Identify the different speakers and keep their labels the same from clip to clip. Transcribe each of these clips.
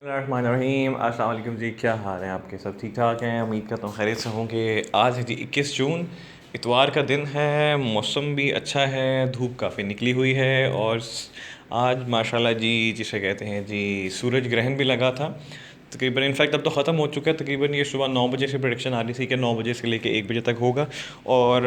Speaker 1: रहीम अस्सलाम वालेकुम जी। क्या हाल है आपके? सब ठीक ठाक हैं? उम्मीद करता हूँ खैरियत से होंगे। आज है जी 21 जून, इतवार का दिन है। मौसम भी अच्छा है, धूप काफ़ी निकली हुई है और आज माशाल्लाह जी जिसे कहते हैं जी सूरज ग्रहण भी लगा था तकरीबन। इनफैक्ट अब तो ख़त्म हो चुका है तकरीबन। ये सुबह 9 बजे से प्रेडिक्शन आ रही थी कि 9 बजे से लेकर 1 बजे तक होगा। और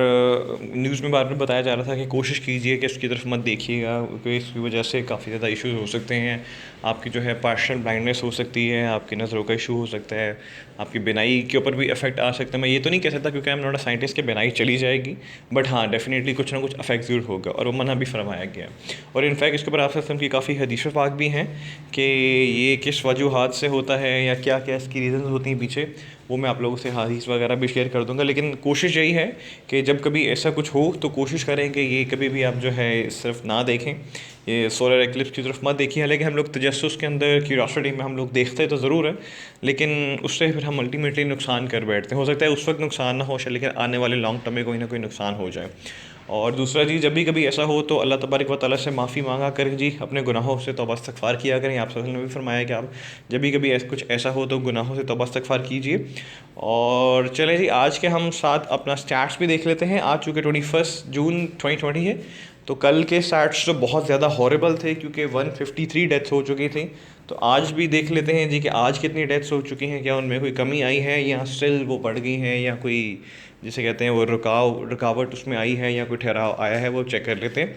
Speaker 1: न्यूज़ में बार बार बताया जा रहा था कि कोशिश कीजिए कि उसकी तरफ मत देखिएगा क्योंकि इसकी वजह से काफ़ी ज़्यादा इश्यूज हो सकते हैं। आपकी जो है पार्शल ब्लाइंडनेस हो सकती है, आपकी नज़रों का इशू हो सकता है, आपकी बिनाई के ऊपर भी इफेक्ट आ सकता है। मैं ये तो नहीं कह सकता क्योंकि I am not a scientist कि बिनाई चली जाएगी, बट हाँ डेफिनेटली कुछ ना कुछ अफेक्ट ज़रूर होगा और वो मना भी फरमाया गया है। और इनफैक्ट इसके ऊपर आप की काफ़ी हदीस पाक भी हैं कि ये किस वजूहात से होता है या क्या क्या इसकी रीज़न्स होती हैं पीछे, वो मैं आप लोगों से हदीस वगैरह भी शेयर कर दूंगा। लेकिन कोशिश यही है कि जब कभी ऐसा कुछ हो तो कोशिश करें कि ये कभी भी आप जो है सिर्फ ना देखें, ये सोलर एक्लिप्स की तरफ मत देखिए। हालांकि हम लोग तजस्सुस के अंदर क्यूरियोसिटी में हम लोग देखते तो ज़रूर है, लेकिन उससे फिर हम अल्टीमेटली नुकसान कर बैठते हैं। हो सकता है उस वक्त नुकसान ना हो लेकिन आने वाले लॉन्ग टर्म में कोई ना कोई नुकसान हो जाए। और दूसरा जी, जब भी कभी ऐसा हो तो अल्लाह तबारक व तआला से माफ़ी मांगा करें जी, अपने गुनाहों से तौबा इस्तग़फ़ार किया करें। आप सल्लल्लाहु अलैहि वसल्लम ने भी फरमाया कि आप जब भी कभी कुछ ऐसा हो तो गुनाहों से तौबा इस्तग़फ़ार कीजिए। और चलें जी, आज के हम साथ अपना स्टैट्स भी देख लेते हैं। आज चूँकि 21 जून 2020 है तो कल के स्टैट्स तो बहुत ज़्यादा हॉरेबल थे क्योंकि 153 डेथ्स हो चुकी थी। तो आज भी देख लेते हैं जी कि आज कितनी डेथ्स हो चुकी हैं, क्या उनमें कोई कमी आई है या स्टिल वो बढ़ गई हैं, या कोई जिसे कहते हैं वो रुकावट उसमें आई है या कोई ठहराव आया है, वो चेक कर लेते हैं।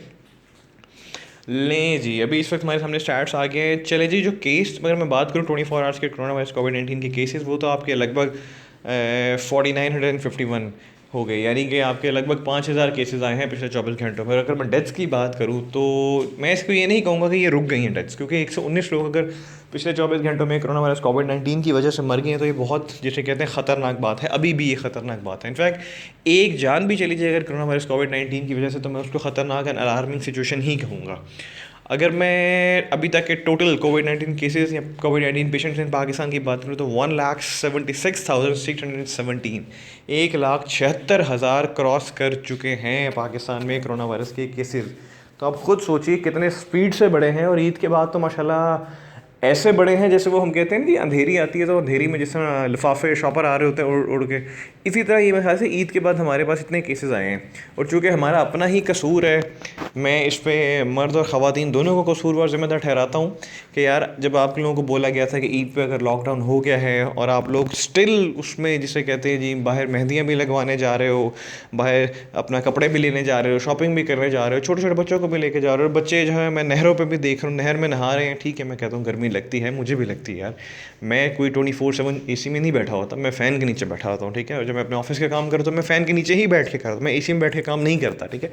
Speaker 1: लें जी, अभी इस वक्त हमारे सामने स्टैट्स आ गए हैं। चले जी, जो केस अगर मैं बात करूँ 24 आवर्स के कोरोना वायरस कोविड-19 के केसेस, वो तो आपके लगभग 4951 हो गए, यानी कि आपके लगभग 5000 केसेस आए हैं पिछले 24 घंटों में। और अगर मैं डेथ्स की बात करूँ तो मैं इसको ये नहीं कहूँगा कि ये रुक गई हैं डेथ्स, क्योंकि 119 लोग अगर पिछले 24 घंटों में कोरोना वायरस कोविड-19 की वजह से मर गए हैं तो ये बहुत जिसे कहते हैं ख़तरनाक बात है। अभी भी ये ख़तरनाक बात है। इनफैक्ट एक जान भी चली जाए अगर कोरोना वायरस कोविड-19 की वजह से तो मैं उसको ख़तरनाक एंड अलार्मिंग सिचुएशन ही कहूँगा। अगर मैं अभी तक के टोटल कोविड-19 केसेस या कोविड-19 पेशेंट्स इन पाकिस्तान की बात करूँ तो 1,76,617, 1,76,000 क्रॉस कर चुके हैं पाकिस्तान में कोरोना वायरस के केसेस। तो आप खुद सोचिए कितने स्पीड से बढ़े हैं। और ईद के बाद तो माशाल्लाह ऐसे बड़े हैं जैसे वो हम कहते हैं ना कि अंधेरी आती है तो अंधेरी में जिस तरह लिफाफे शॉपर आ रहे होते हैं उड़ उड़ के, इसी तरह ये मेरे ख्याल से ईद के बाद हमारे पास इतने केसेस आए हैं। और चूँकि हमारा अपना ही कसूर है, मैं इस पे मर्द और ख़वातीन दोनों को कसूरवार ज़िम्मेदार ठहराता हूँ कि यार जब आप लोगों को बोला गया था कि ईद पे अगर लॉकडाउन हो गया है और आप लोग स्टिल उसमें जिसे कहते हैं जी बाहर मेहंदियाँ भी लगवाने जा रहे हो, बाहर अपना कपड़े भी लेने जा रहे हो, शॉपिंग भी करने जा रहे हो, छोटे छोटे बच्चों को भी लेके जा रहे हो। बच्चे जो है मैं नहरों पे भी देख रहा हूँ, नहर में नहा रहे हैं। ठीक है, मैं कहता हूँ गर्मी लगती है, मुझे भी लगती है यार। मैं कोई 24/7 एसी में नहीं बैठा होता, मैं फ़ैन के नीचे बैठा होता हूँ। ठीक है, और जब मैं अपने ऑफिस का काम करता हूँ तो मैं फ़ैन के नीचे ही बैठ के करता हूँ, मैं एसी में बैठ के काम नहीं करता। ठीक है,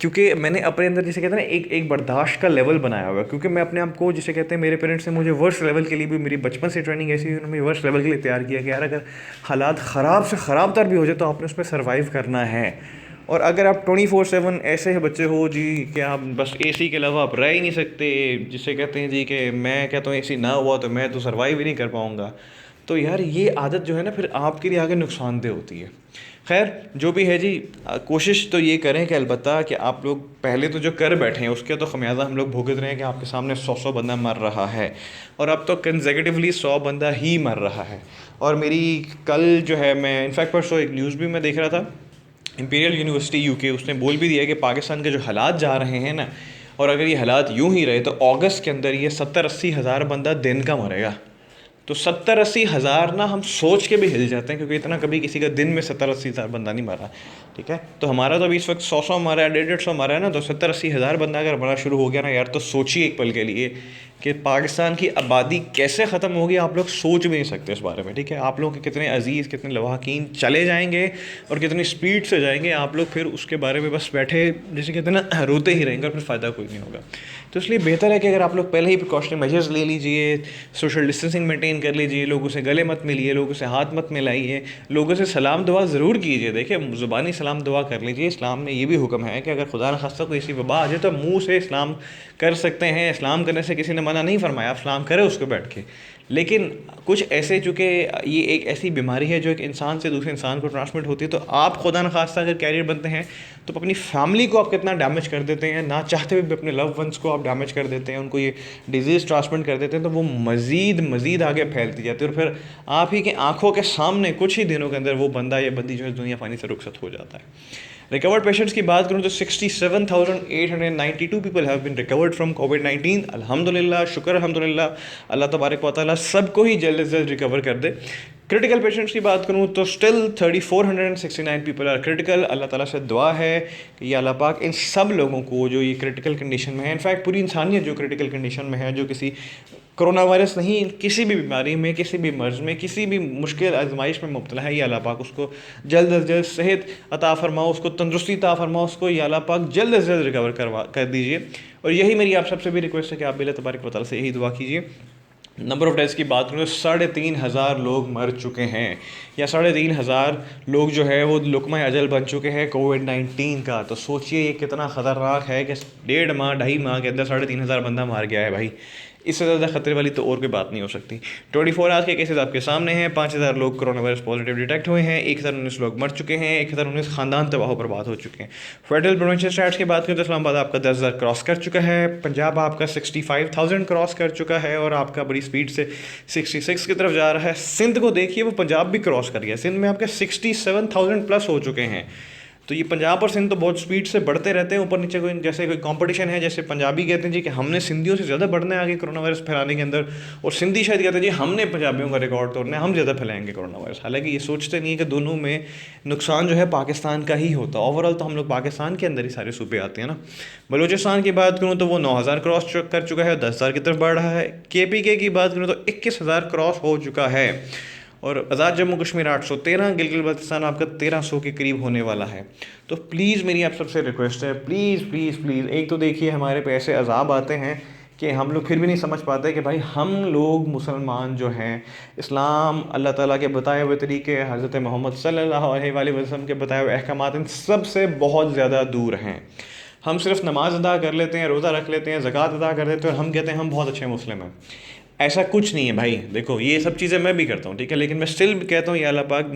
Speaker 1: क्योंकि मैंने अपने अंदर जिसे कहते हैं ना एक एक बर्दाश्त का लेवल बनाया हुआ है। क्योंकि मैं अपने आप को जिसे कहते हैं, मेरे पेरेंट्स ने मुझे वर्स्ट लेवल के लिए भी, मेरी बचपन से ट्रेनिंग ऐसी हुई, उन्होंने वर्स्ट लेवल के लिए तैयार किया कि यार अगर हालात ख़राब से ख़राब तर भी हो जाए तो आपने उसमें सर्वाइव करना है। और अगर आप 24/7 ऐसे बच्चे हो जी कि आप बस एसी के अलावा आप रह ही नहीं सकते, जिसे कहते हैं जी कि मैं कहता हूँ एसी ना हुआ तो मैं तो सर्वाइव ही नहीं कर पाऊँगा, तो यार ये आदत जो है ना फिर आपके लिए आगे नुकसानदेह होती है। खैर जो भी है जी, कोशिश तो ये करें कि अलबत्ता कि आप लोग पहले तो जो कर बैठे हैं उसके तो खमियाजा हम लोग भुगत रहे हैं कि आपके सामने 100 बंदा मर रहा है और अब तो कंसेक्यूटिवली 100 बंदा ही मर रहा है। और मेरी कल जो है, मैं इनफैक्ट परसों एक न्यूज़ भी मैं देख रहा था, इंपीरियल यूनिवर्सिटी यूके, उसने बोल भी दिया कि पाकिस्तान के जो हालात जा रहे हैं ना, और अगर ये हालात यूं ही रहे तो अगस्त के अंदर ये 70-80 हज़ार बंदा दिन का मरेगा। तो 70-80 हज़ार ना हम सोच के भी हिल जाते हैं क्योंकि इतना कभी किसी का दिन में 70-80 हज़ार बंदा नहीं मरा। ठीक है, तो हमारा तो अभी इस वक्त 100 मरा है, 150 मरा है ना, तो 70-80 हज़ार बंदा अगर मरा शुरू हो गया ना यार, तो सोचिए एक पल के लिए कि पाकिस्तान की आबादी कैसे ख़त्म होगी। आप लोग सोच भी नहीं सकते इस बारे में। ठीक है, आप लोग कितने अजीज़, कितने लवाहकीन चले जाएंगे और कितनी स्पीड से जाएंगे, आप लोग फिर उसके बारे में बस बैठे जैसे कहते हैं ना रोते ही रहेंगे और फिर फ़ायदा कोई नहीं होगा। तो इसलिए बेहतर है कि अगर आप लोग पहले ही प्रिकॉशनरी मेजर्स ले लीजिए, सोशल डिस्टेंसिंग मेंटेन कर लीजिए, लोगों से गले मत मिलिए, लोगों से हाथ मत मिलाइए, लोगों से सलाम दुआ ज़रूर कीजिए। देखिए ज़ुबानी सलाम दुआ कर लीजिए। इस्लाम में ये भी हुक्म है कि अगर खुदा न खास्ता कोई ऐसी वबा आ जाए तो मुँह से इस्लाम कर सकते हैं। इस्लाम करने से किसी ने मना नहीं फरमाया, आप इस्लाम करें उसको बैठ के, लेकिन कुछ ऐसे, चूँकि ये एक ऐसी बीमारी है जो एक इंसान से दूसरे इंसान को ट्रांसमिट होती है, तो आप खुदा न खास्ता अगर कैरियर बनते हैं तो अपनी फैमिली को आप कितना डैमेज कर देते हैं, ना चाहते हुए भी अपने लव वंस को आप डैमेज कर देते हैं, उनको ये डिजीज़ ट्रांसमिट कर देते हैं, तो वो मज़ीद आगे फैलती जाती है और फिर आप ही के आंखों के सामने कुछ ही दिनों के अंदर वो बंदा या बंदी जो है दुनिया फानी से रुखसत हो जाता है। रिकवर्ड पेशेंट्स की बात करूँ तो 67,892 people have been recovered from कोविड-19। अल्हम्दुलिल्लाह, शुक्र अल्हम्दुलिल्लाह, अल्लाह तबारक व तआला सबको ही जल्द से जल्द रिकवर कर दे। क्रिटिकल पेशेंट्स की बात करूँ तो स्टिल 3,469 पीपल आर क्रिटिकल। अल्लाह ताला से दुआ है कि या अल्लाह पाक इन सब लोगों को जो ये क्रिटिकल कंडीशन में है, इनफैक्ट पूरी इंसानियत जो क्रिटिकल कंडीशन में है, जो किसी कोरोना वायरस नहीं, किसी भी बीमारी में, किसी भी मर्ज़ में, किसी भी मुश्किल आजमाइश में मुब्तला है, या अल्लाह पाक उसको जल्द अज जल्द सेहत अता फरमाओ, उसको तंदुरुस्ती अता फरमाओ, उसको या अल्लाह पाक जल्द अज जल्द रिकवर कर दीजिए। और यही मेरी आप सबसे भी रिक्वेस्ट है कि आप भी अल्लाह तबारक व तआला से यही दुआ कीजिए। नंबर ऑफ़ डेथ्स की बात करूँ तो 3,500 लोग मर चुके हैं, या 3,500 लोग जो है वो लुकमा अजल बन चुके हैं कोविड-19 का। तो सोचिए ये कितना ख़तरनाक है कि 1.5 माह 2.5 माह के अंदर 3,500 बंदा मार गया है भाई। इससे ज़्यादा ख़तरे वाली तो और कोई बात नहीं हो सकती। 24 आवर्स के केसेस आपके सामने हैं। 5,000 लोग कोरोना वायरस पॉजिटिव डिटेक्ट हुए हैं। 1,019 लोग मर चुके हैं। 1,019 ख़ानदान तबाह बर्बाद हो चुके हैं। फेडरल प्रोविंशियल स्टैट्स की बात करें तो इस्लामाबाद आपका 10,000 क्रॉस कर चुका है। पंजाब आपका 65,000 क्रॉस कर चुका है और आपका बड़ी स्पीड से 66 की तरफ जा रहा है। सिंध को देखिए, वो पंजाब भी क्रॉस कर गया। सिंध में आपके 67,000 प्लस हो चुके हैं। तो ये पंजाब और सिंध तो बहुत स्पीड से बढ़ते रहते हैं, ऊपर नीचे कोई जैसे कोई कंपटीशन है। जैसे पंजाबी कहते हैं जी कि हमने सिंधियों से ज़्यादा बढ़ना है आगे कोरोना वायरस फैलाने के अंदर, और सिंधी शायद कहते हैं जी हमने पंजाबियों का रिकॉर्ड तोड़ना है, हम ज़्यादा फैलाएंगे कोरोना वायरस। हालांकि ये सोचते नहीं है कि दोनों में नुकसान जो है पाकिस्तान का ही होता है। ओवरऑल तो हम लोग पाकिस्तान के अंदर ही सारे सूबे आते हैं ना। बलूचिस्तान की बात करूँ तो वो 9,000 क्रॉस कर चुका है, 10,000 की तरफ बढ़ रहा है। KPK की बात करूँ तो 21,000 क्रॉस हो चुका है, और आज़ाद जम्मू कश्मीर 813, गिलगित बल्तिस्तान आपका 1,300 के करीब होने वाला है। तो प्लीज़ मेरी आप सबसे रिक्वेस्ट है, प्लीज़ प्लीज़ प्लीज़, एक तो देखिए हमारे पे ऐसे अजाब आते हैं कि हम लोग फिर भी नहीं समझ पाते कि भाई हम लोग मुसलमान जो हैं, इस्लाम, अल्लाह ताला के बताए हुए तरीके, हज़रत मोहम्मद सल्लल्लाहु अलैहि वसल्लम के बताए हुए अहकामात, इन सब से बहुत ज़्यादा दूर हैं। हम सिर्फ नमाज अदा कर लेते हैं, रोज़ा रख लेते हैं, ज़कात अदा कर लेते हैं और हम कहते हैं हम बहुत अच्छे मुस्लिम हैं। ऐसा कुछ नहीं है भाई। देखो ये सब चीज़ें मैं भी करता हूँ, ठीक है, लेकिन मैं स्टिल कहता हूँ या अल्लाह पाक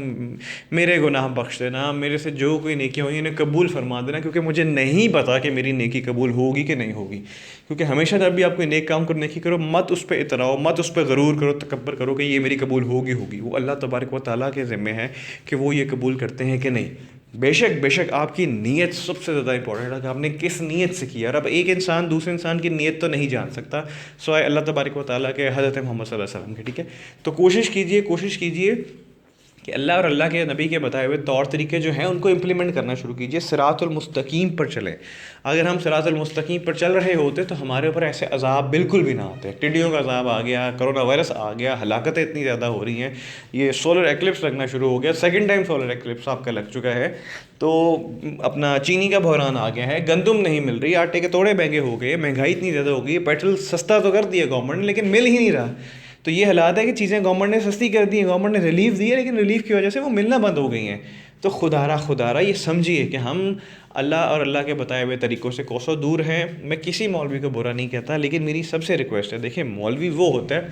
Speaker 1: मेरे गुनाह बख्श देना, मेरे से जो कोई नेकियाँ हुई इन्हें कबूल फरमा देना, क्योंकि मुझे नहीं पता कि मेरी नेकी कबूल होगी कि नहीं होगी। क्योंकि हमेशा जब भी आप कोई नेक काम करो, नेकी करो, मत उस पर इतराओ, मत उस पर गरूर करो, तकब्बर करो कि ये मेरी कबूल होगी। वो अल्लाह तबारक व तआला के ज़िम्मे है कि वो ये कबूल करते हैं कि नहीं। बेशक आपकी नीयत सबसे ज़्यादा इंपॉर्टेंट है कि आपने किस नीयत से किया। और अब एक इंसान दूसरे इंसान की नीयत तो नहीं जान सकता सिवाय अल्लाह तबारक व तआला के, हज़रत मोहम्मद सल्लल्लाहु अलैहि वसल्लम के, ठीक है। तो कोशिश कीजिए कि अल्लाह और अल्लाह के नबी के बताए हुए तौर तरीके जो हैं उनको इम्प्लीमेंट करना शुरू कीजिए। सिरातुल मुस्तकीम पर चलें। अगर हम सिरातुल मुस्तकीम पर चल रहे होते तो हमारे ऊपर ऐसे अजाब बिल्कुल भी ना आते। टिड्डियों का अजाब आ गया, कोरोना वायरस आ गया, हलाकतें इतनी ज़्यादा हो रही हैं, ये सोलर एक्लिप्स लगना शुरू हो गया, सेकंड टाइम सोलर एक्लिप्स आपका लग चुका है, तो अपना चीनी का बहरान आ गया है, गंदम नहीं मिल रही, आटे के तोड़े महंगे हो गए, महंगाई इतनी ज़्यादा हो गई, पेट्रोल सस्ता तो कर दिया गवर्नमेंट ने लेकिन मिल ही नहीं रहा। तो ये हालात है कि चीज़ें गवर्नमेंट ने सस्ती कर दी हैं, गवर्नमेंट ने रिलीफ दी है, लेकिन रिलीफ की वजह से वो मिलना बंद हो गई हैं। तो खुदारा ये समझिए कि हम अल्लाह और अल्लाह के बताए हुए तरीक़ों से कोसों दूर हैं। मैं किसी मौलवी को बुरा नहीं कहता, लेकिन मेरी सबसे रिक्वेस्ट है, देखिए मौलवी वो होता है,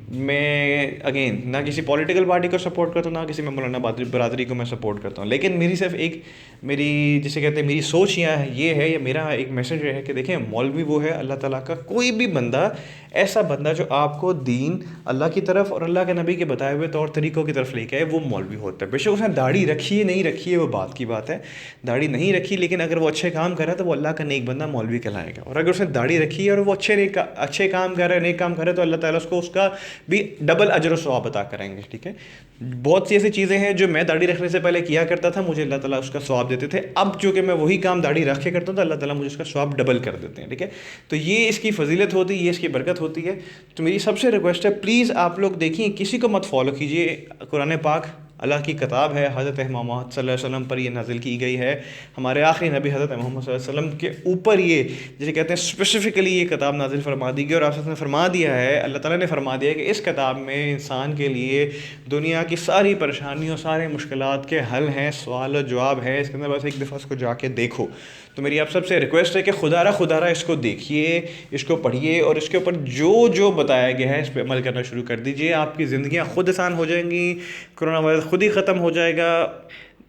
Speaker 1: मैं अगेन ना किसी पॉलिटिकल पार्टी को सपोर्ट करता हूँ, ना किसी में मौलाना बरादरी को मैं सपोर्ट करता हूँ, लेकिन मेरी सिर्फ एक मेरी जिसे कहते हैं मेरी सोच ये है, या मेरा एक मैसेज है कि देखिए मौलवी वो है अल्लाह ताला का कोई भी बंदा, ऐसा बंदा जो आपको दीन, अल्लाह की तरफ और अल्लाह के नबी के बताए हुए तौर तरीक़ों की तरफ लेके आए, वो मौलवी होता है। बेशक उसने दाढ़ी रखी है नहीं रखी है वो बात की बात है, दाढ़ी नहीं रखी, लेकिन अगर वो अच्छे काम कर रहा है तो वो अल्लाह का नेक बंदा मौलवी कहलाएगा। और अगर उसने दाढ़ी रखी है और वो अच्छे काम कर रहा है, नेक काम कर रहा है, तो अल्लाह ताला उसको उसका भी डबल अजर और सवाब अता करेंगे, ठीक है। बहुत सी ऐसी चीज़ें हैं जो मैं दाढ़ी रखने से पहले किया करता था, मुझे अल्लाह ताला उसका सवाब देते थे। अब चूँकि मैं वही काम दाढ़ी रख के करता हूँ तो अल्लाह ताला मुझे उसका सवाब डबल कर देते हैं, ठीक है। तो ये इसकी फजीलत होती है, ये इसकी बरकत होती है। तो मेरी सबसे रिक्वेस्ट है, प्लीज़ आप लोग देखिए, किसी को मत फॉलो कीजिए। कुरान पाक अल्लाह की किताब है, हज़रत मोहम्मद सल्लल्लाहु अलैहि वसल्लम पर ये नाजिल की गई है। हमारे आखिरी नबी हज़रत मोहम्मद सल्लल्लाहु अलैहि वसल्लम के ऊपर ये, जिसे कहते हैं स्पेसिफ़िकली ये किताब नाजिल फरमा दी गई। और आपसे फरमा दिया है, अल्लाह ताला ने फरमा दिया है कि इस किताब में इंसान के लिए दुनिया की सारी परेशानियों, सारे मुश्किलात के हल हैं, सवाल और जवाब है इसके अंदर। बस एक दफ़ा इसको जाके देखो। तो मेरी आप सबसे रिक्वेस्ट है कि खुदारा इसको देखिए, इसको पढ़िए और इसके ऊपर जो जो बताया गया है इस पर अमल करना शुरू कर दीजिए। आपकी ज़िंदगियाँ खुद आसान हो जाएंगी, कोरोना वायरस खुद ही ख़त्म हो जाएगा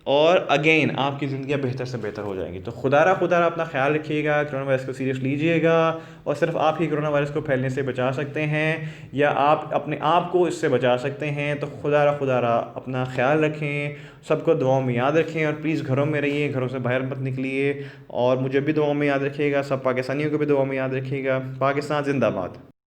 Speaker 1: और अगेन आपकी ज़िंदगियाँ बेहतर से बेहतर हो जाएंगी। तो खुदारा अपना ख्याल रखिएगा, कोरोना वायरस को सीरियस लीजिएगा और सिर्फ आप ही कोरोना वायरस को फैलने से बचा सकते हैं या आप अपने आप को इससे बचा सकते हैं। तो खुदारा अपना ख्याल रखें, सबको दुआओं में याद रखें और प्लीज़ घरों में रहिए, घरों से बाहर मत निकलिए। और मुझे भी दुआओं में याद रखिएगा, सब पाकिस्तानियों को भी दुआओं में याद रखिएगा। पाकिस्तान जिंदाबाद।